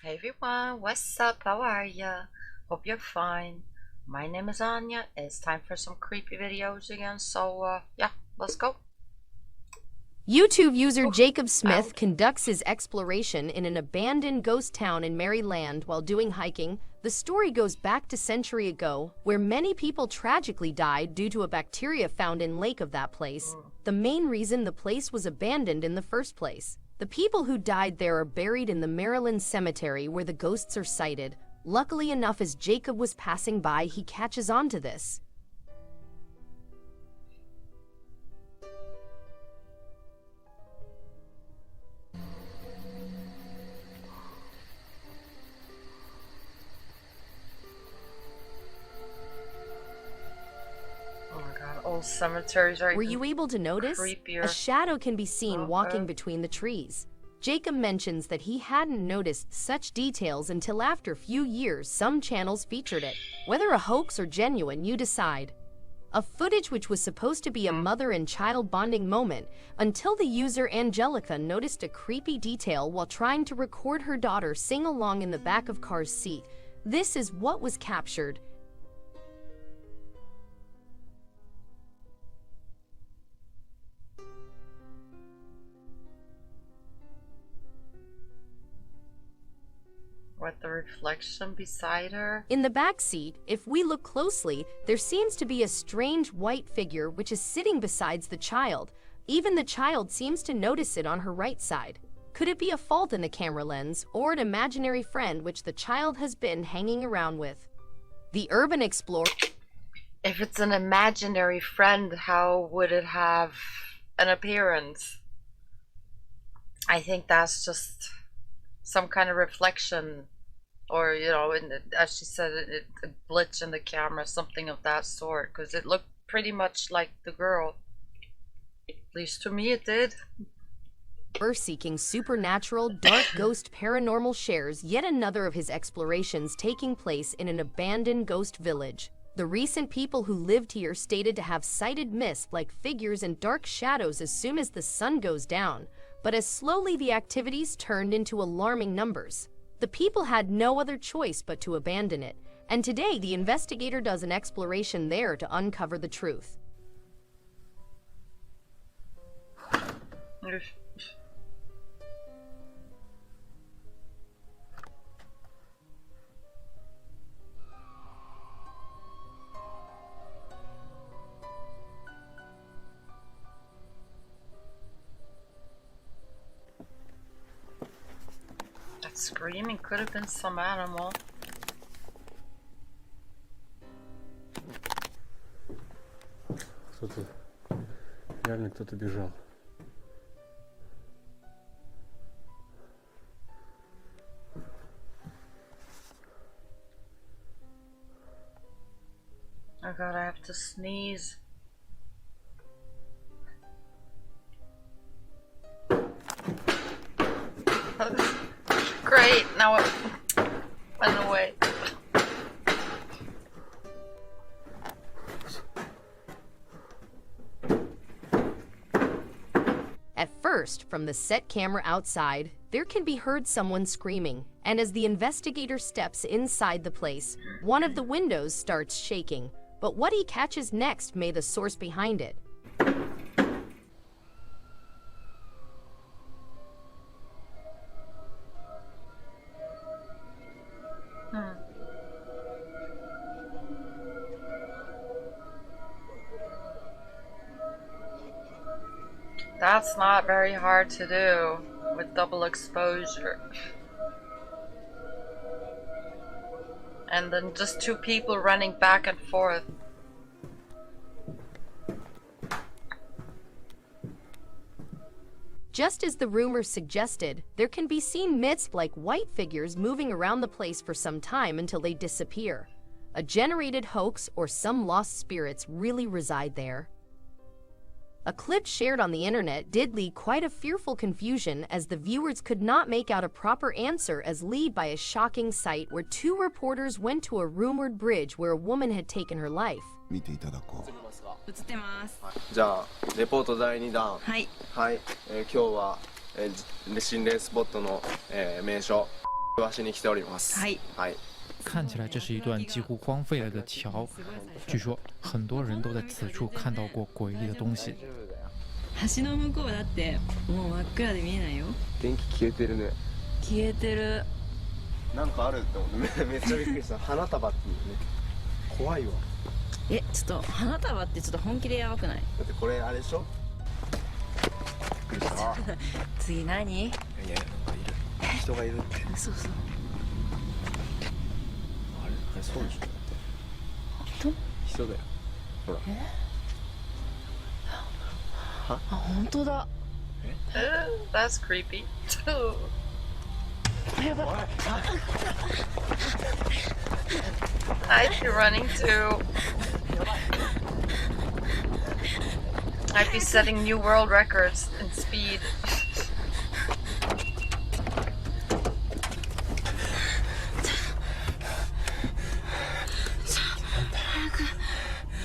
Hey everyone, what's up? How are ya? Hope you're fine. My name is Anya. It's time for some creepy videos again, so yeah, let's go. YouTube user Jacob Smith conducts his exploration in an abandoned ghost town in Maryland while doing hiking. The story goes back to a century ago, where many people tragically died due to a bacteria found in lake of that place. The main reason the place was abandoned in the first place. The people who died there are buried in the Maryland cemetery where the ghosts are sighted. Luckily enough, as Jacob was passing by, he catches on to this. Old cemeteries are Were you able to notice? creepier. A shadow can be seen walking between the trees. Jacob mentions that he hadn't noticed such details until after a few years some channels featured it. Whether a hoax or genuine, you decide. A footage which was supposed to be a mother and child bonding moment until the user Angelica noticed a creepy detail while trying to record her daughter sing along in the back of car's seat. This is what was captured. With the reflection beside her. In the back seat, if we look closely, there seems to be a strange white figure which is sitting beside the child. Even the child seems to notice it on her right side. Could it be a fault in the camera lens or an imaginary friend which the child has been hanging around with? The urban explorer. If it's an imaginary friend, how would it have an appearance? I think that's just some kind of reflection, or as she said, a glitch in the camera, something of that sort, because it looked pretty much like the girl. At least to me it did. Seeking supernatural, dark ghost paranormal shares yet another of his explorations taking place in an abandoned ghost village. The recent people who lived here stated to have sighted mist-like figures and dark shadows as soon as the sun goes down, but as slowly the activities turned into alarming numbers. The people had no other choice but to abandon it, and today the investigator does an exploration there to uncover the truth. That screaming could have been some animal. Кто-то, реально кто-то бежал. Oh god, I have to sneeze. Great, now it went away. At first, from the set camera outside, there can be heard someone screaming, and as the investigator steps inside the place, one of the windows starts shaking. But what he catches next may be the source behind it. That's not very hard to do with double exposure. And then just two people running back and forth. Just as the rumors suggested, there can be seen mist-like white figures moving around the place for some time until they disappear. A generated hoax or some lost spirits really reside there. A clip shared on the internet did lead quite a fearful confusion as the viewers could not make out a proper answer as led by a shocking sight where two reporters went to a rumored bridge where a woman had taken her life. 見ていただこう。映ってます。じゃあレポート第2弾。はい。はい、今日は、心霊スポットの、名所場所に来ております。はい。はい。看起来这是一段几乎荒废了的桥，据说很多人都在此处看到过诡异的东西。橋の向こうだってもう真っ暗で見えないよ。電気消えてるね。消えてる。なんかあるって思ってめっちゃびっくりした。花束っていうね。怖いわ。ちょっと花束ってちょっと本気でやばくない？だってこれあれでしょ。びっくりした。次何？いやいる。人がいるって。そうそう。あれそうでしょ。人だよ。ほら。あ、本当だ。That's creepy. やばい。I'd be running too. I'd be setting new world records in speed.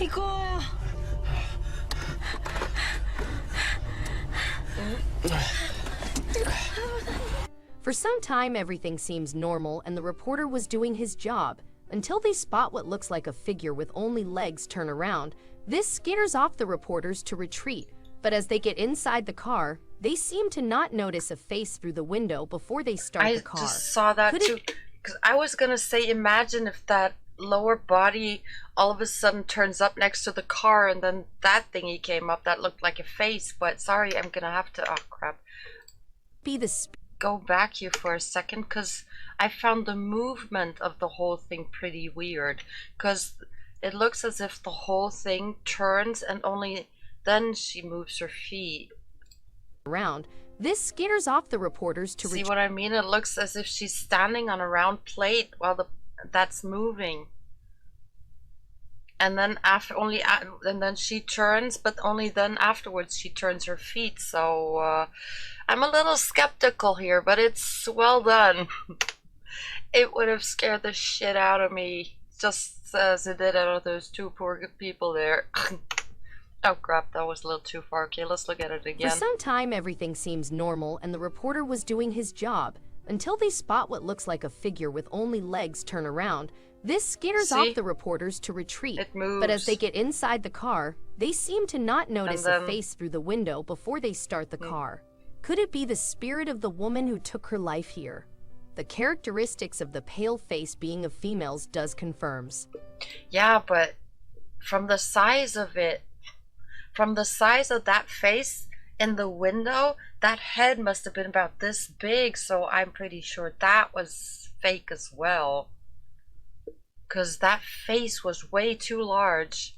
行こうよ。For some time, everything seems normal, and the reporter was doing his job, until they spot what looks like a figure with only legs turn around. This scares off the reporters to retreat, but as they get inside the car, they seem to not notice a face through the window before they start the car. I just saw that too. Because I was gonna say, imagine if that lower body all of a sudden turns up next to the car, and then that thingy came up that looked like a face. But sorry, I'm gonna have to. Oh crap! Go back here for a second, because I found the movement of the whole thing pretty weird. Because it looks as if the whole thing turns, and only then she moves her feet around. This scares off the reporters to see what I mean. It looks as if she's standing on a round plate while that's moving, and then and then she turns, but only then afterwards she turns her feet. So I'm a little skeptical here, but it's well done. It would have scared the shit out of me, just as it did out of those two poor people there. Oh crap, that was a little too far. Okay, let's look at it again. For some time, everything seems normal, and the reporter was doing his job, until they spot what looks like a figure with only legs turn around. This scares off the reporters to retreat, it moves. But as they get inside the car, they seem to not notice a face through the window before they start the car. Could it be the spirit of the woman who took her life here? The characteristics of the pale face being of females does confirms. Yeah, but from the size of it, from the size of that face in the window, that head must have been about this big, so I'm pretty sure that was fake as well. Because that face was way too large.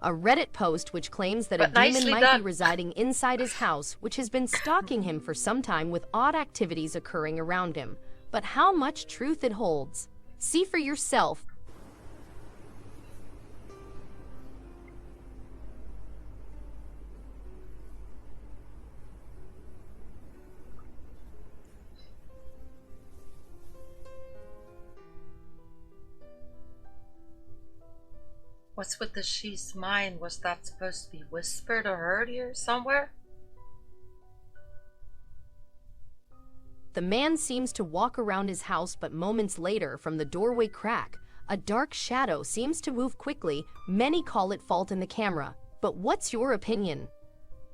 A Reddit post which claims that a demon might be residing inside his house, which has been stalking him for some time with odd activities occurring around him. But how much truth it holds? See for yourself. What's with the she's mine? Was that supposed to be whispered or heard here somewhere? The man seems to walk around his house, but moments later, from the doorway crack, a dark shadow seems to move quickly. Many call it fault in the camera. But what's your opinion?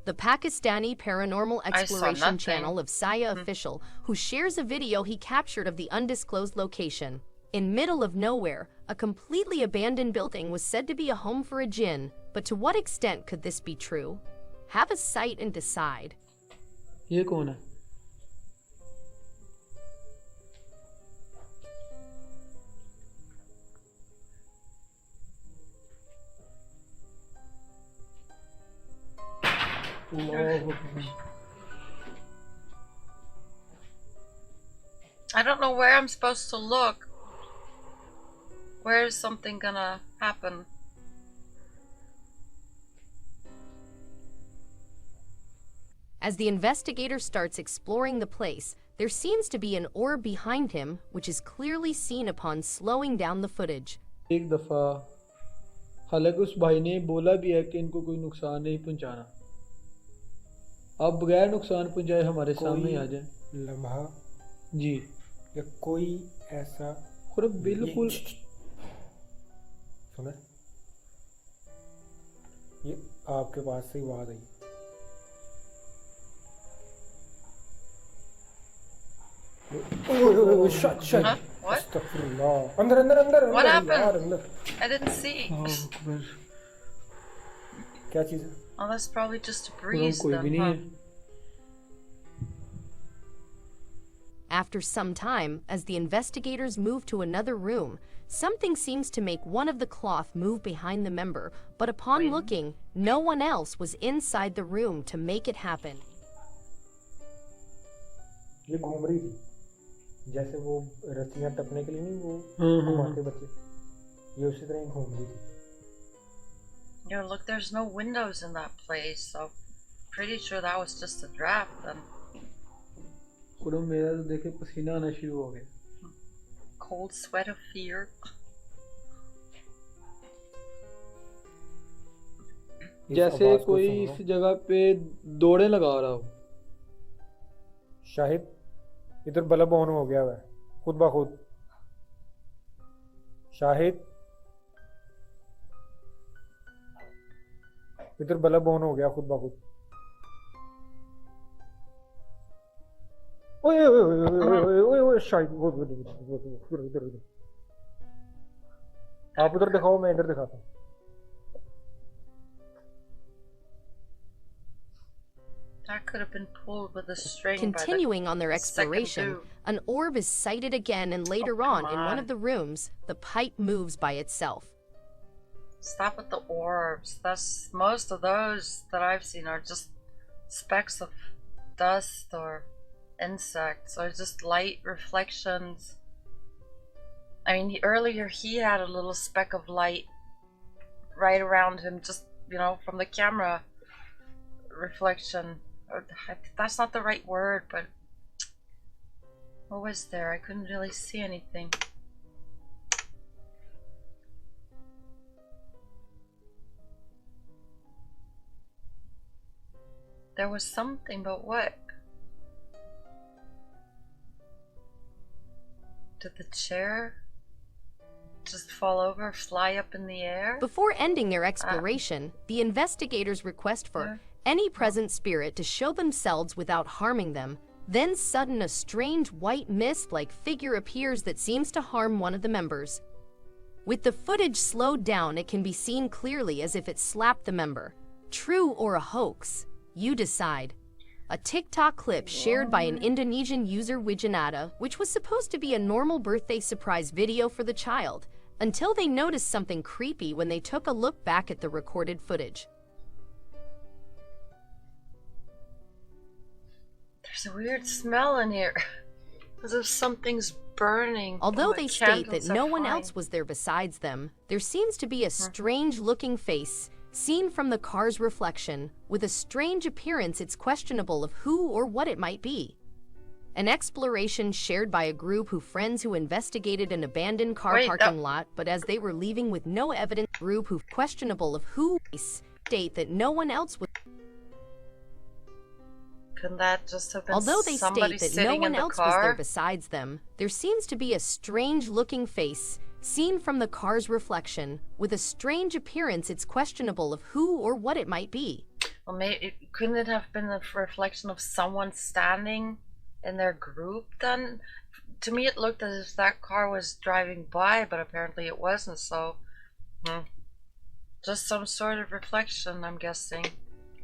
The Pakistani paranormal exploration channel of Saya Official, who shares a video he captured of the undisclosed location. In middle of nowhere, a completely abandoned building was said to be a home for a jinn, but to what extent could this be true? Have a sight and decide. ये कौन है? I don't know where I'm supposed to look. Where is something gonna happen? As the investigator starts exploring the place, there seems to be an orb behind him, which is clearly seen upon slowing down the footage. एक दफा हालांकि उस भाई ने बोला भी है कि इनको कोई नुकसान नहीं पहुंचाना। आप बगैर नुकसान पहुंचाए हमारे सामने आ जाएं। लम्हा जी या कोई ऐसा और बिल्कुल सुना ये आपके पास से ही आवाज आई shut Huh? What? Astaghfirullah. अंदर What यार happened? अंदर I didn't see. क्या चीज है Oh, that's probably just a और breeze कोई भी then, नहीं huh? है After some time, as the investigators move to another room, something seems to make one of the cloth move behind the member, but upon Wait. looking, no one else was inside the room to make it happen. ये घूम रही थी जैसे वो रस्सियां टपने के लिए नहीं वो घुमाते बच्चे ये उसी तरह ही घूम रही थी Yo, look, there's no windows in that place, so pretty sure that was just a draft then. और मेरा तो देखे पसीना आना शुरू हो गया Cold sweat of fear. जैसे आवाज को कोई सुन लो। इस जगह पे दौड़े लगा रहा हो शाहिद इधर बल्ब ऑन हो गया है खुद ब खुद शाहिद इधर बल्ब ऑन हो गया खुद ब खुद ओए ओए ओए ओए ओए ओए शाहिद वो इधर आप उधर दिखाओ मैं इधर दिखाता हूँ That could have been pulled with a string. Continuing on their by the second exploration, dude. an orb is sighted again, and later Oh, on, come in one on. of the rooms, the pipe moves by itself. Stop with the orbs. That's most of those that I've seen are just specks of dust or insects or just light reflections. I mean, earlier he had a little speck of light right around him, just from the camera reflection. That's not the right word, but what was there? I couldn't really see anything. There was something, but what? Did the chair just fall over, fly up in the air? Before ending their exploration, the investigators request for any present spirit to show themselves without harming them. Then sudden a strange white mist-like figure appears that seems to harm one of the members. With the footage slowed down, it can be seen clearly as if it slapped the member. True or a hoax? You decide. A TikTok clip shared by an Indonesian user Wijanata, which was supposed to be a normal birthday surprise video for the child, until they noticed something creepy when they took a look back at the recorded footage. There's a weird smell in here. As if something's burning. Although and the they state that candles are no one fine. else was there besides them, there seems to be a strange-looking face seen from the car's reflection. With a strange appearance, it's questionable of who or what it might be. An exploration shared by a group of friends who investigated an abandoned car parking lot, but as they were leaving with no evidence, group who questionable of who state that no one else was. Couldn't that just have been Although they somebody state that sitting no one in the else was car? there besides them, there seems to be a strange-looking face seen from the car's reflection. With a strange appearance, it's questionable of who or what it might be. Well, couldn't it have been a reflection of someone standing in their group then? To me, it looked as if that car was driving by, but apparently it wasn't, so... Just some sort of reflection, I'm guessing.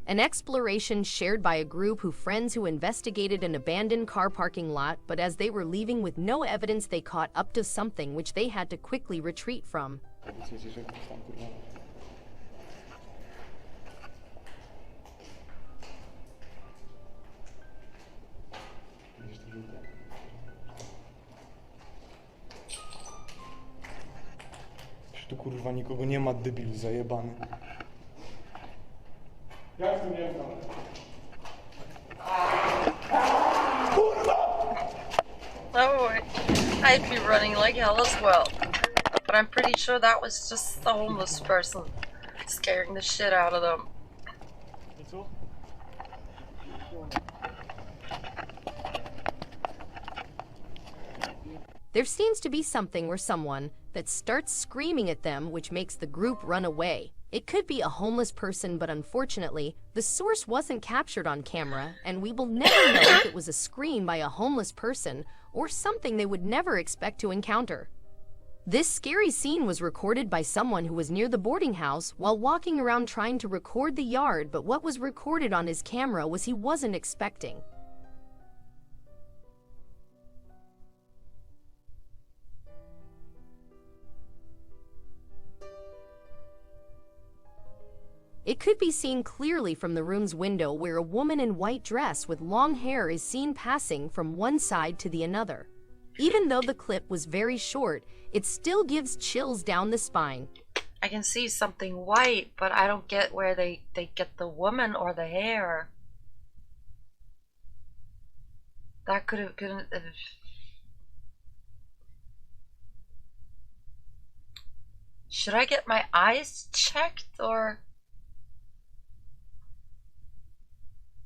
An exploration shared by a group of friends who investigated an abandoned car parking lot, but as they were leaving with no evidence, they caught up to something which they had to quickly retreat from. Tu kurwa nikogo nie ma, debilu zajebany. Jak tu nie znam? Oh, I'd be running like hell as well. But I'm pretty sure that was just the homeless person scaring the shit out of them. there seems to be something or someone that starts screaming at them, which makes the group run away. It could be a homeless person, but unfortunately, the source wasn't captured on camera, and we will never know if it was a scream by a homeless person or something they would never expect to encounter. This scary scene was recorded by someone who was near the boarding house while walking around trying to record the yard, but what was recorded on his camera was he wasn't expecting. It could be seen clearly from the room's window where a woman in white dress with long hair is seen passing from one side to the other. Even though the clip was very short, it still gives chills down the spine. I can see something white, but I don't get where they get the woman or the hair. That could have... Should I get my eyes checked, or...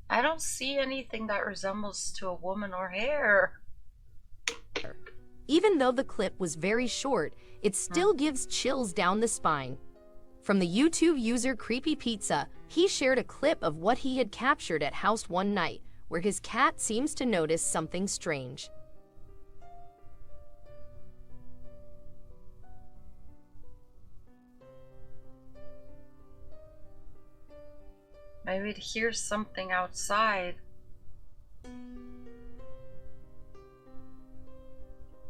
I don't see anything that resembles to a woman or hair. Even though the clip was very short, it still gives chills down the spine. From the YouTube user Creepy Pizza, he shared a clip of what he had captured at house one night, where his cat seems to notice something strange. Maybe it hears something outside.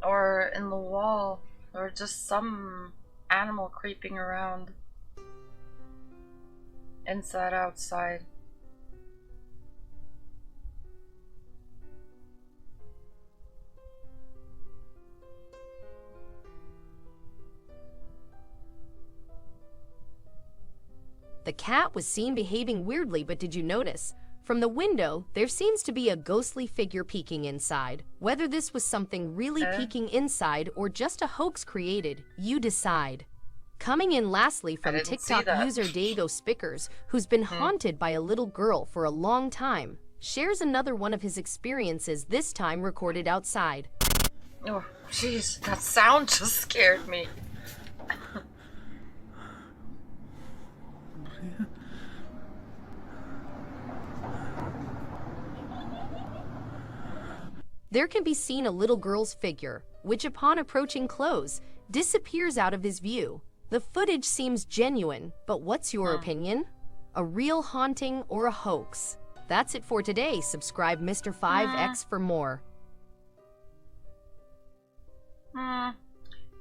Or in the wall. Or just some animal creeping around. Inside, outside. The cat was seen behaving weirdly, but did you notice? From the window, there seems to be a ghostly figure peeking inside. Whether this was something really peeking inside or just a hoax created, you decide. Coming in lastly from TikTok user Diego Spickers, who's been haunted by a little girl for a long time, shares another one of his experiences, this time recorded outside. Oh, jeez, that sound just scared me. There can be seen a little girl's figure, which upon approaching close, disappears out of his view. The footage seems genuine, but what's your opinion? A real haunting or a hoax? That's it for today. Subscribe Mr. 5X for more. It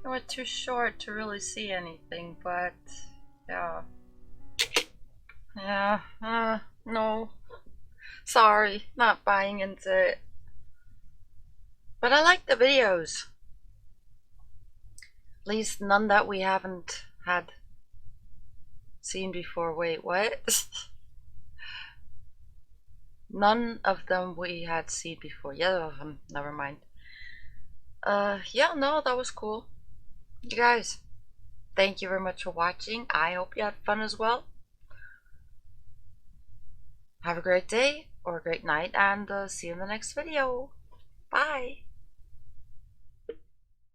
was too short to really see anything, but yeah. No. Sorry, not buying into it. But I like the videos. At least none that we haven't had seen before. Wait, what? None of them we had seen before. Yeah, never mind. Yeah, no, that was cool. You guys, thank you very much for watching. I hope you had fun as well. Have a great day or a great night, and see you in the next video. Bye.